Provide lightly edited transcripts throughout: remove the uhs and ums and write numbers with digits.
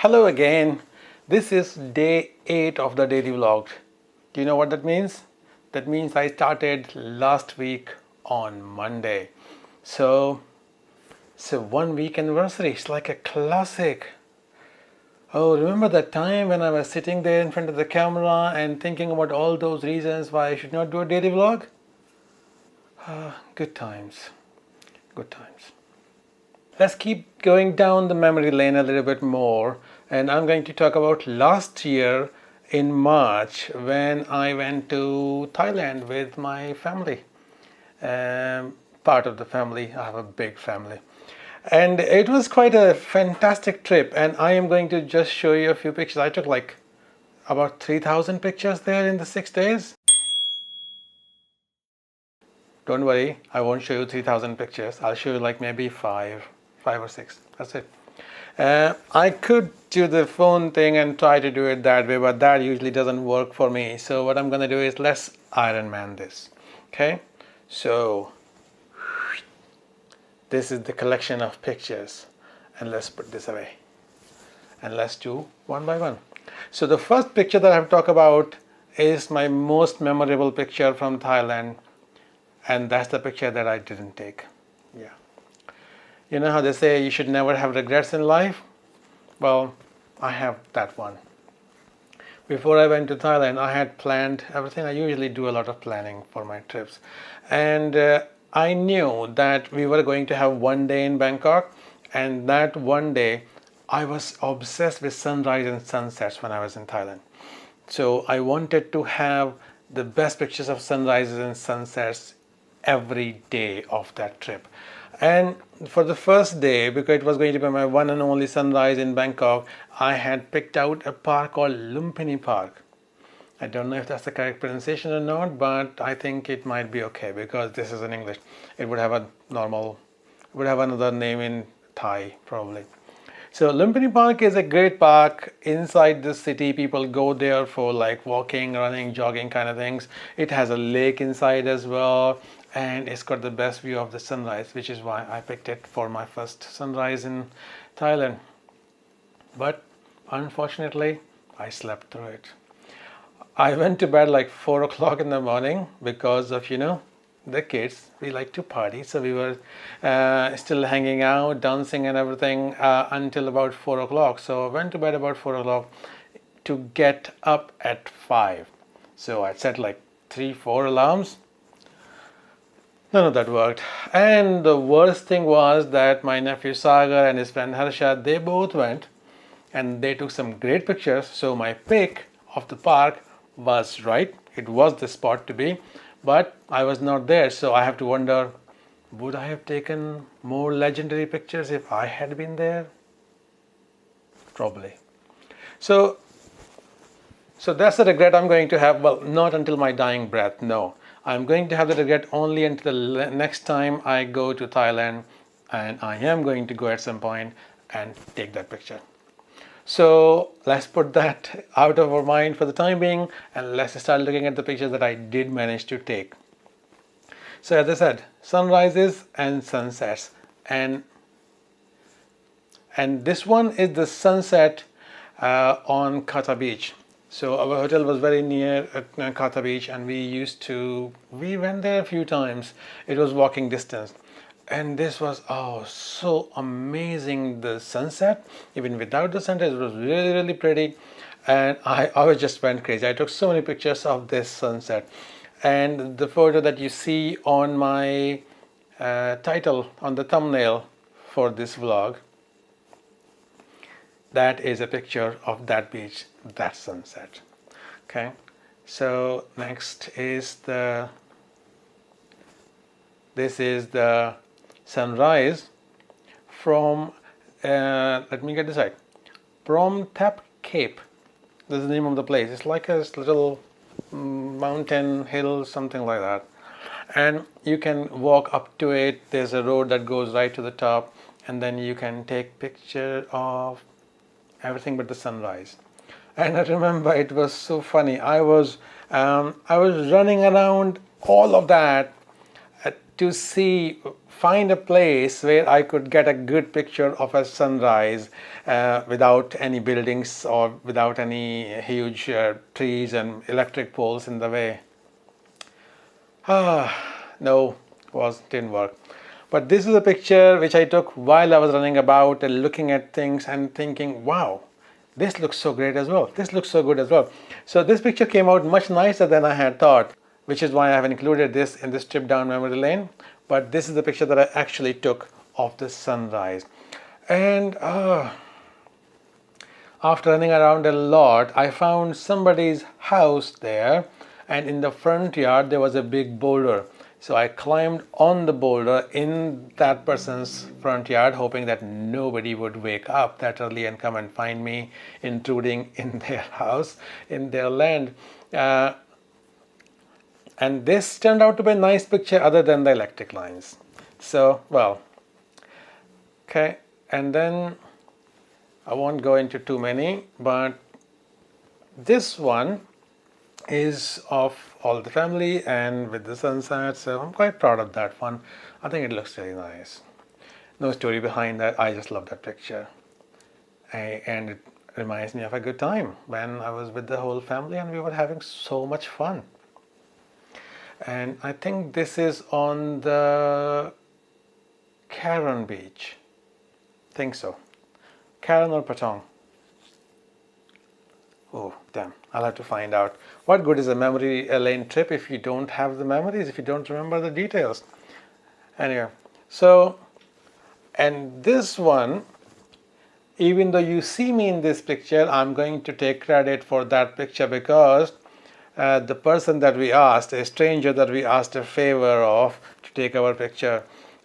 Hello again. This is day 8 of the daily vlog. Do you know what that means? That means I started last week on Monday. So it's a 1 week anniversary. It's like a classic. Oh, remember that time when I was sitting there in front of the camera and thinking about all those reasons why I should not do a daily vlog? Good times. Good times. Let's keep going down the memory lane a little bit more, and I'm going to talk about last year in March when I went to Thailand with my family. Part of the family. I have a big family. And it was quite a fantastic trip, and I am going to just show you a few pictures. I took like about 3,000 pictures there in the 6 days. Don't worry, I won't show you 3,000 pictures. I'll show you like maybe five or six. That's it. I could do the phone thing and try to do it that way, but that usually doesn't work for me. So what I'm going to do is let's Iron Man this. Okay, so this is the collection of pictures, and let's put this away and let's do one by one. So the first picture that I have to talk about is my most memorable picture from Thailand, and that's the picture that I didn't take. Yeah. You know how they say you should never have regrets in life? Well, I have that one. Before I went to Thailand, I had planned everything. I usually do a lot of planning for my trips. And I knew that we were going to have one day in Bangkok. And that one day, I was obsessed with sunrise and sunsets when I was in Thailand. So I wanted to have the best pictures of sunrises and sunsets every day of that trip. And for the first day, because it was going to be my one and only sunrise in Bangkok, I had picked out a park called Lumpini Park. I don't know if that's the correct pronunciation or not, but I think it might be okay because this is in English. It would have another name in Thai probably. So Lumpini Park is a great park inside the city. People go there for like walking, running, jogging kind of things. It has a lake inside as well, and it's got the best view of the sunrise, which is why I picked it for my first sunrise in Thailand. But unfortunately, I slept through it. I went to bed like 4 o'clock in the morning because of, the kids. We like to party, so we were still hanging out, dancing and everything until about 4 o'clock. So I went to bed about 4 o'clock to get up at 5. So I set like 3-4 alarms. None of that worked. And the worst thing was that my nephew Sagar and his friend Harsha, they both went and they took some great pictures. So my pick of the park was right. It was the spot to be. But I was not there, so I have to wonder, would I have taken more legendary pictures if I had been there? Probably. So that's the regret I'm going to have. Well, not until my dying breath, no. I'm going to have the regret only until the next time I go to Thailand, and I am going to go at some point and take that picture. So let's put that out of our mind for the time being, and let's start looking at the pictures that I did manage to take. So as I said, sunrises and sunsets, and this one is the sunset on Kata Beach. So our hotel was very near Kata Beach, and we went there a few times. It was walking distance. And this was so amazing, the sunset. Even without the sunset, it was really, really pretty. And I just went crazy. I took so many pictures of this sunset. And the photo that you see on my title, on the thumbnail for this vlog, that is a picture of that beach, that sunset. Okay, so next is this is the sunrise from, let me get this right, Prom Thep Cape. This is the name of the place. It's like a little mountain hill, something like that. And you can walk up to it. There's a road that goes right to the top, and then you can take picture of everything but the sunrise. And I remember it was so funny. I was running around all of that to find a place where I could get a good picture of a sunrise without any buildings or without any huge trees and electric poles in the way. No, didn't work. But this is a picture which I took while I was running about and looking at things and thinking, wow, this looks so great as well. This looks so good as well. So this picture came out much nicer than I had thought, which is why I have included this in this trip down memory lane. But this is the picture that I actually took of the sunrise. And after running around a lot, I found somebody's house there, and in the front yard there was a big boulder. So I climbed on the boulder in that person's front yard, hoping that nobody would wake up that early and come and find me intruding in their house, in their land. And this turned out to be a nice picture other than the electric lines. So, well, okay. And then I won't go into too many, but this one is of all the family and with the sunset, so I'm quite proud of that one. I think it looks really nice. No story behind that, I just love that picture. And it reminds me of a good time when I was with the whole family and we were having so much fun. And I think this is on the Karen beach. Think so. Karen or Patong? Oh, damn. I'll have to find out. What good is a memory lane trip if you don't have the memories, if you don't remember the details? Anyway, so, and this one, even though you see me in this picture, I'm going to take credit for that picture because the person that we asked, a stranger that we asked a favor of to take our picture,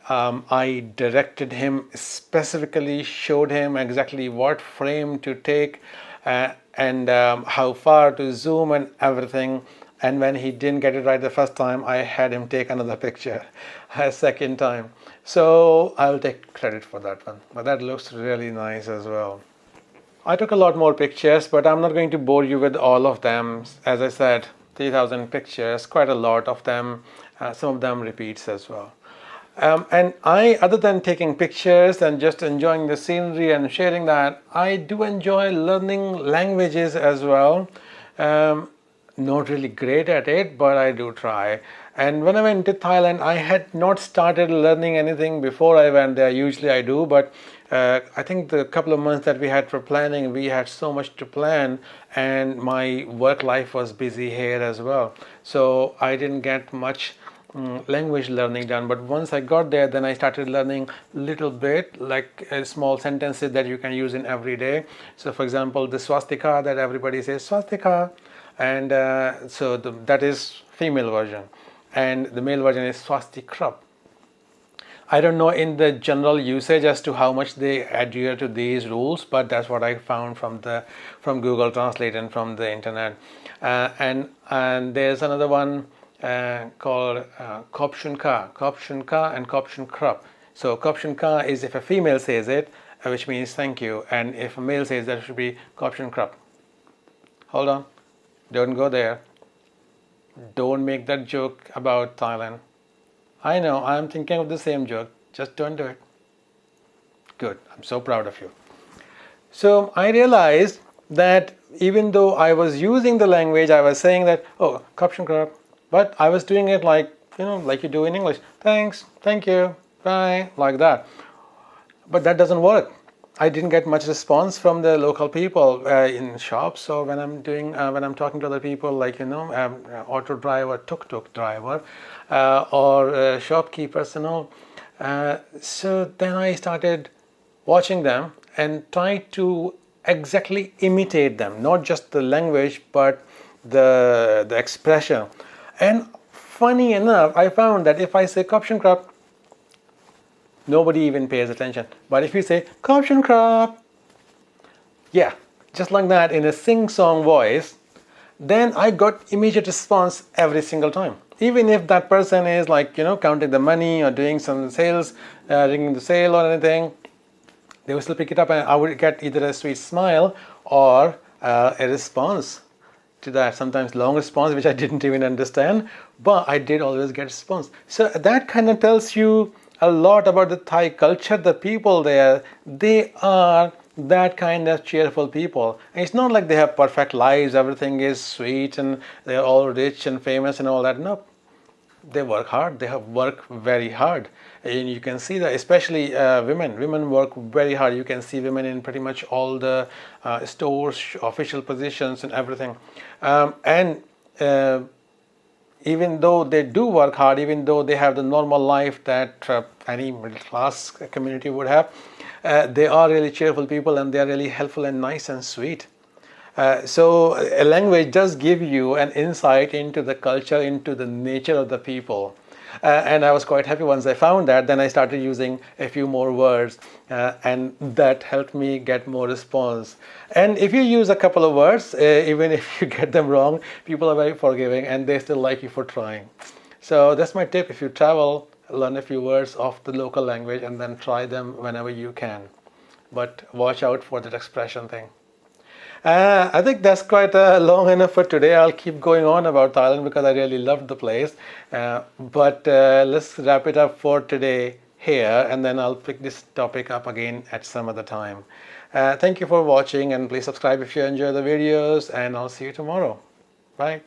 I directed him, specifically showed him exactly what frame to take and how far to zoom and everything. And when he didn't get it right the first time, I had him take another picture a second time. So I'll take credit for that one. But that looks really nice as well. I took a lot more pictures, but I'm not going to bore you with all of them. As I said, 3,000 pictures, quite a lot of them. Some of them repeats as well. And I, other than taking pictures and just enjoying the scenery and sharing that, I do enjoy learning languages as well. Not really great at it, but I do try. And when I went to Thailand, I had not started learning anything before I went there. Usually I do, but I think the couple of months that we had for planning, we had so much to plan, and my work life was busy here as well. So I didn't get much language learning done. But once I got there, then I started learning little bit, like small sentences that you can use in every day. So for example, the swastika that everybody says, swastika. And so that is female version, and the male version is swastika. I don't know in the general usage as to how much they adhere to these rules, but that's what I found from Google Translate and from the internet. And there's another one called kopshunka and kopshunkrap. So kopshunka is if a female says it, which means thank you, and if a male says that, it should be kopshunkrap. Hold on. Don't go there. Don't make that joke about Thailand. I know, I'm thinking of the same joke. Just don't do it. Good. I'm so proud of you. So I realized that even though I was using the language, I was saying that, oh, kapshan krap, but I was doing it like, like you do in English. Thanks, thank you, bye, like that. But that doesn't work. I didn't get much response from the local people in shops, or when I'm talking to other people, like auto driver, tuk-tuk driver, or shopkeepers and all. So then I started watching them and tried to exactly imitate them, not just the language, but the expression. And funny enough, I found that if I say kapshan krap, nobody even pays attention. But if you say kapshan krap, yeah, just like that in a sing-song voice, then I got immediate response every single time. Even if that person is like, counting the money or doing some sales, ringing the sale or anything, they will still pick it up, and I would get either a sweet smile or a response. to that sometimes long response which I didn't even understand, but I did always get response. So that kind of tells you a lot about the Thai culture. The people there, they are that kind of cheerful people. And it's not like they have perfect lives, everything is sweet and they're all rich and famous and all that. No, they work hard. They have worked very hard, and you can see that, especially women work very hard. You can see women in pretty much all the stores, official positions and everything. And even though they do work hard, even though they have the normal life that any middle class community would have, they are really cheerful people, and they are really helpful and nice and sweet. So a language does give you an insight into the culture, into the nature of the people. And I was quite happy once I found that. Then I started using a few more words, and that helped me get more response. And if you use a couple of words, even if you get them wrong, people are very forgiving and they still like you for trying. So that's my tip. If you travel, learn a few words of the local language and then try them whenever you can. But watch out for that expression thing. I think that's quite long enough for today. I'll keep going on about Thailand because I really loved the place. But let's wrap it up for today here, and then I'll pick this topic up again at some other time. Thank you for watching, and please subscribe if you enjoy the videos, and I'll see you tomorrow. Bye.